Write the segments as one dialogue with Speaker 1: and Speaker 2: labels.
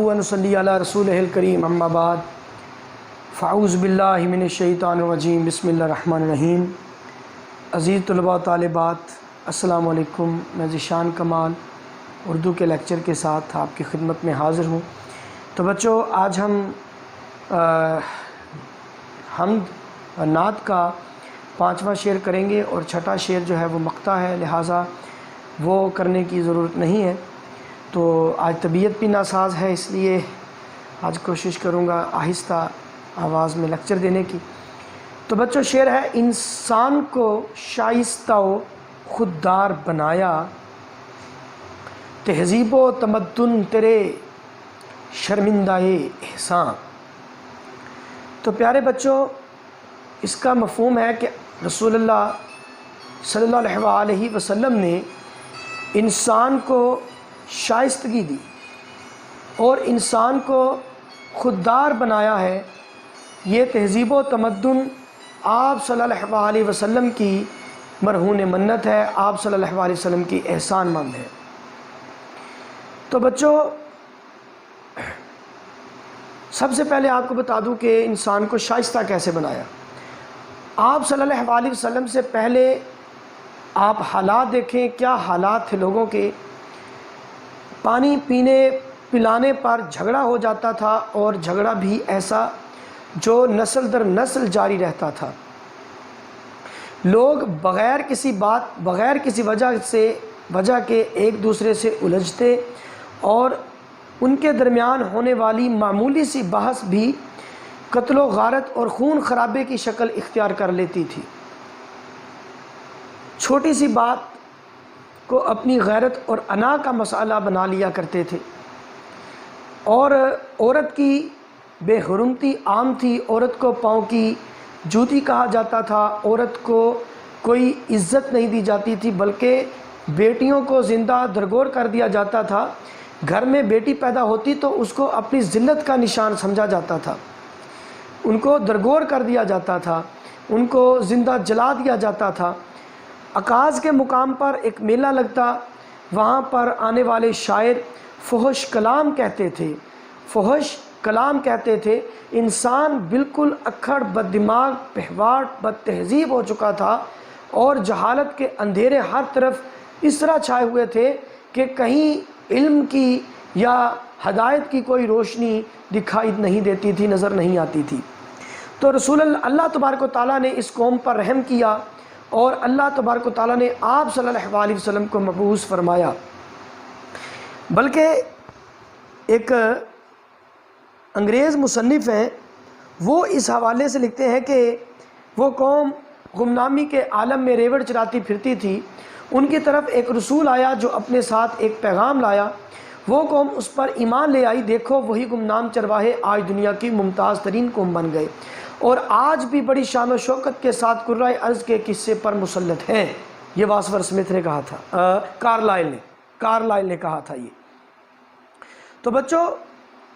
Speaker 1: व नसल्ली अला रसूलिहिल करीम अम्मा बाद फ़अऊज़ु बिल्लाहि मिनश शैतानिर रजीम बिस्मिल्लाहिर रहमानिर रहीम। अज़ीज़ तलबा तालिबात, अस्सलामु अलैकुम। मैं ज़ीशान कमाल उर्दू के लेक्चर के साथ आपकी खिदमत में हाज़िर हूँ। तो बच्चों, आज हम नात का 5वां शेर करेंगे और छठा शेर जो है वो मक्ता है, लिहाजा वो करने की ज़रूरत नहीं है। तो आज तबीयत भी नासाज है, इसलिए आज कोशिश करूँगा आहिस्ता आवाज़ में लेक्चर देने की। तो बच्चों, शेर है, इंसान को शाइस्ता व खुददार बनाया, तहज़ीब व तमद्दुन तेरे शर्मिंदाए एहसान। तो प्यारे बच्चों, इसका मफ़हूम है कि रसूलुल्लाह सल्लल्लाहु अलैहि वसल्लम ने इंसान को शाइस्तगी दी और इंसान को खुददार बनाया है। ये तहज़ीब व तमद्दुन आप सल्लल्लाहु अलैहि वसल्लम की मरहून मन्नत है, आप सल्लल्लाहु अलैहि वसल्लम की एहसान मंद है। तो बच्चों, सबसे पहले आपको बता दूं कि इंसान को शाइस्ता कैसे बनाया। आप सल्लल्लाहु अलैहि वसल्लम से पहले आप हालात देखें, क्या हालात थे लोगों के। पानी पीने पिलाने पर झगड़ा हो जाता था और झगड़ा भी ऐसा जो नस्ल दर नस्ल जारी रहता था। लोग बग़ैर किसी बात, बग़ैर किसी वजह के एक दूसरे से उलझते और उनके दरमियान होने वाली मामूली सी बहस भी कत्लो गारत और खून खराबे की शक्ल इख्तियार कर लेती थी। छोटी सी बात को अपनी गैरत और अना का मसाला बना लिया करते थे। और औरत की बेहुरमती आम थी। औरत को पाँव की जूती कहा जाता था। औरत को कोई इज़्ज़त नहीं दी जाती थी, बल्कि बेटियों को ज़िंदा दरगोर कर दिया जाता था। घर में बेटी पैदा होती तो उसको अपनी ज़िल्लत का निशान समझा जाता था, उनको दरगोर कर दिया जाता था, उनको ज़िंदा जला दिया जाता था। अकाज़ के मुकाम पर एक मेला लगता, वहाँ पर आने वाले शायर फुहश कलाम कहते थे, फुहश कलाम कहते थे। इंसान बिल्कुल अक्खड़, बददिमाग, पहवाड़, बदतहज़ीब हो चुका था और जहालत के अंधेरे हर तरफ इस तरह छाए हुए थे कि कहीं इल्म की या हदायत की कोई रोशनी दिखाई नहीं देती थी, नज़र नहीं आती थी। तो अल्लाह तबारक व तआला ने इस कौम पर रहम किया और अल्लाह तबारक व तआला ने आप सल्लल्लाहु अलैहि वसल्लम को मबऊस फरमाया। बल्कि एक अंग्रेज़ मुसन्निफ़ हैं, वो इस हवाले से लिखते हैं कि वो कौम गुमनामी के आलम में रेवड़ चराती फिरती थी। उनकी तरफ एक रसूल आया जो अपने साथ एक पैगाम लाया। वो कौम उस पर ईमान ले आई। देखो, वही गुमनाम चरवाहे आज दुनिया की मुमताज़ तरीन कौम बन गए और आज भी बड़ी शान व शौकत के साथ कुर्राए अर्ज़ के किस्से पर मुसल्लत हैं। ये वासवर स्मिथ ने कहा था, कार्लाइल ने कहा था ये। तो बच्चों,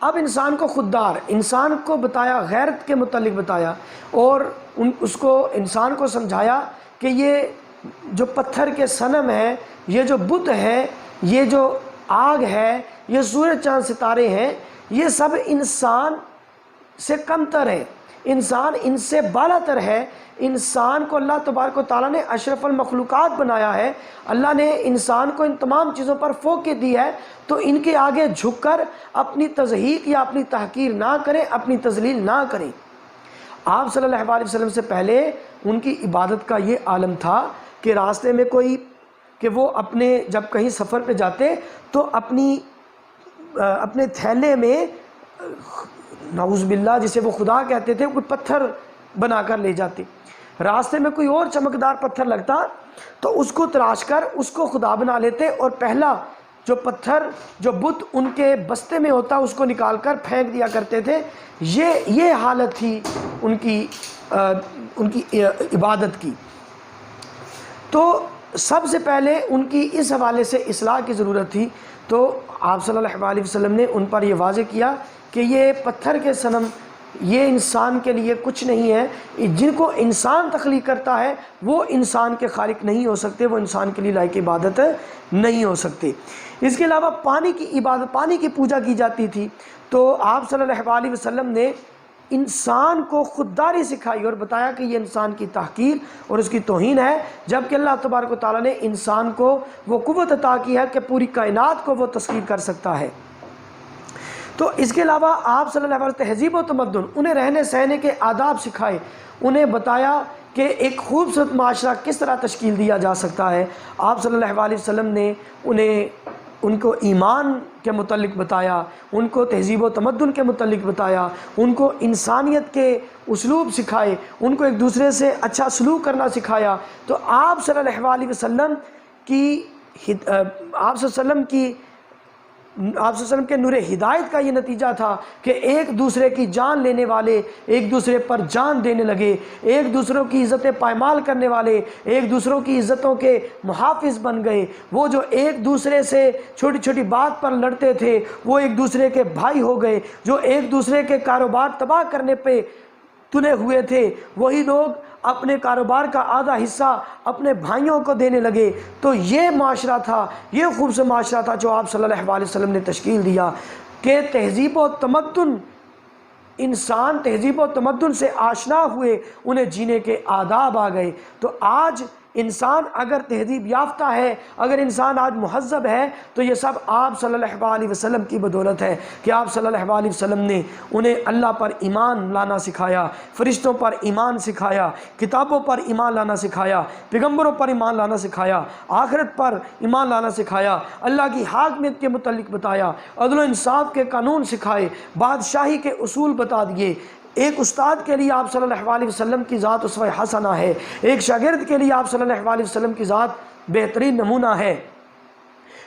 Speaker 1: अब इंसान को खुददार, इंसान को बताया, गैरत के मुतालिक बताया और उसको इंसान को समझाया कि ये जो पत्थर के सनम हैं, ये जो बुत है, ये जो आग है, ये सूरज चाँद सितारे हैं, ये सब इंसान से कमतर है, इंसान इनसे बालातर है। इंसान को अल्लाह तबारक व तआला ने अशरफुल मखलूक़ात बनाया है। अल्लाह ने इंसान को इन तमाम चीज़ों पर फ़ौक़ियत दी है, तो इनके आगे झुककर अपनी तज़हीक या अपनी तहकीर ना करें, अपनी तज़लील ना करें। आप सल्लल्लाहु अलैहि वसल्लम से पहले उनकी इबादत का ये आलम था कि रास्ते में कोई, कि वो अपने जब कहीं सफ़र पे जाते तो अपने थैले में नाउज़ बिल्लाह, जिसे वो खुदा कहते थे, कोई पत्थर बना कर ले जाते। रास्ते में कोई और चमकदार पत्थर लगता तो उसको तराश कर उसको खुदा बना लेते और पहला जो पत्थर, जो बुत उनके बस्ते में होता, उसको निकाल कर फेंक दिया करते थे। ये हालत थी उनकी इबादत की। तो सबसे पहले उनकी इस हवाले से इस्लाह की ज़रूरत थी। तो आप सल्लल्लाहु अलैहि वसल्लम ने उन पर यह वाज़ेह किया कि ये पत्थर के सनम, ये इंसान के लिए कुछ नहीं है। जिनको इंसान तख्लीक करता है वो इंसान के खालिक नहीं हो सकते, वो इंसान के लिए लायक इबादत नहीं हो सकते। اس کے علاوہ پانی کی عبادت، پانی کی پوجا کی جاتی تھی، تو آپ صلی اللہ علیہ وسلم نے انسان کو خودداری سکھائی اور بتایا کہ یہ انسان کی تحقیر اور اس کی توہین ہے، جبکہ اللہ تبارک و تعالیٰ نے انسان کو وہ قوت عطا کی ہے کہ پوری کائنات کو وہ تسخیر کر سکتا ہے۔ تو اس کے علاوہ آپ صلی اللہ علیہ وسلم تہذیب و تمدن، انہیں رہنے سہنے کے آداب سکھائے، انہیں بتایا کہ ایک خوبصورت معاشرہ کس طرح تشکیل دیا جا سکتا ہے۔ آپ صلی اللہ علیہ وسلم نے ان کو ایمان کے متعلق بتایا، ان کو تہذیب و تمدن کے متعلق بتایا، ان کو انسانیت کے اسلوب سکھائے، ان کو ایک دوسرے سے اچھا سلوک کرنا سکھایا۔ تو آپ صلی اللہ علیہ وسلم کے نور ہدایت کا یہ نتیجہ تھا کہ ایک دوسرے کی جان لینے والے ایک دوسرے پر جان دینے لگے، ایک دوسروں کی عزتیں پائمال کرنے والے ایک دوسروں کی عزتوں کے محافظ بن گئے، وہ جو ایک دوسرے سے چھوٹی چھوٹی بات پر لڑتے تھے وہ ایک دوسرے کے بھائی ہو گئے، جو ایک دوسرے کے کاروبار تباہ کرنے پہ تلے ہوئے تھے وہی لوگ اپنے کاروبار کا آدھا حصہ اپنے بھائیوں کو دینے لگے۔ تو یہ معاشرہ تھا، یہ خوبصورت معاشرہ تھا جو آپ صلی اللہ علیہ وسلم نے تشکیل دیا کہ تہذیب و تمدن، انسان تہذیب و تمدن سے آشنا ہوئے، انہیں جینے کے آداب آ گئے۔ تو آج انسان اگر تہذیب یافتہ ہے، اگر انسان آج مہذب ہے، تو یہ سب آپ صلی اللہ علیہ وسلم کی بدولت ہے کہ آپ صلی اللہ علیہ وسلم نے انہیں اللہ پر ایمان لانا سکھایا، فرشتوں پر ایمان سکھایا، کتابوں پر ایمان لانا سکھایا، پیغمبروں پر ایمان لانا سکھایا، آخرت پر ایمان لانا سکھایا، اللہ کی حاکمیت کے متعلق بتایا، عدل و انصاف کے قانون سکھائے، بادشاہی کے اصول بتا دیے۔ ایک استاد کے لیے آپ صلی اللہ علیہ وسلم کی ذات اسوہ حسنہ ہے، ایک شاگرد کے لیے آپ صلی اللہ علیہ وسلم کی ذات بہترین نمونہ ہے۔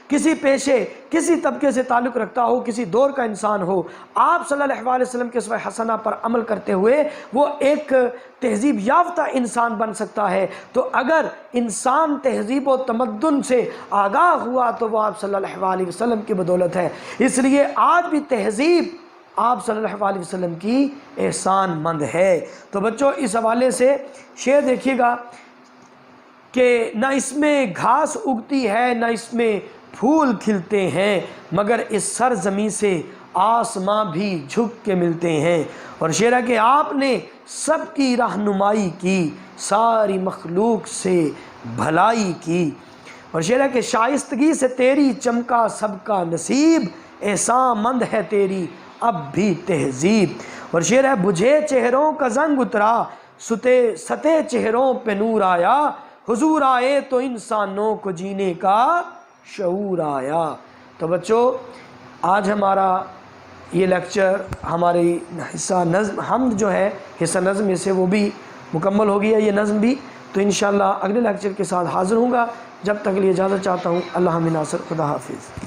Speaker 1: کسی پیشے، کسی طبقے سے تعلق رکھتا ہو، کسی دور کا انسان ہو، آپ صلی اللہ علیہ وسلم کے اسوہ حسنہ پر عمل کرتے ہوئے وہ ایک تہذیب یافتہ انسان بن سکتا ہے۔ تو اگر انسان تہذیب و تمدن سے آگاہ ہوا تو وہ آپ صلی اللہ علیہ وسلم کی بدولت ہے۔ اس لیے آج بھی تہذیب آپ صلی اللہ علیہ وسلم کی احسان مند ہے۔ تو بچوں اس حوالے سے شعر دیکھیے گا کہ نہ اس میں گھاس اگتی ہے نہ اس میں پھول کھلتے ہیں، مگر اس سرزمین سے آسماں بھی جھک کے ملتے ہیں۔ اور شعر ہے کہ آپ نے سب کی رہنمائی کی، ساری مخلوق سے بھلائی کی۔ اور شعر ہے کہ شائستگی سے تیری چمکا سب کا نصیب، احسان مند ہے تیری اب بھی تہذیب۔ اور شعر ہے بجھے چہروں کا زنگ اترا، ستے چہروں پہ نور آیا، حضور آئے تو انسانوں کو جینے کا شعور آیا۔ تو بچوں آج ہمارا یہ لیکچر، ہماری حصہ نظم حمد جو ہے، حصہ نظم میں سے وہ بھی مکمل ہو گیا، یہ نظم بھی۔ تو انشاءاللہ اگلے لیکچر کے ساتھ حاضر ہوں گا، جب تک کے لیے اجازت چاہتا ہوں۔ اللہ ہمیں ناصر، خدا حافظ۔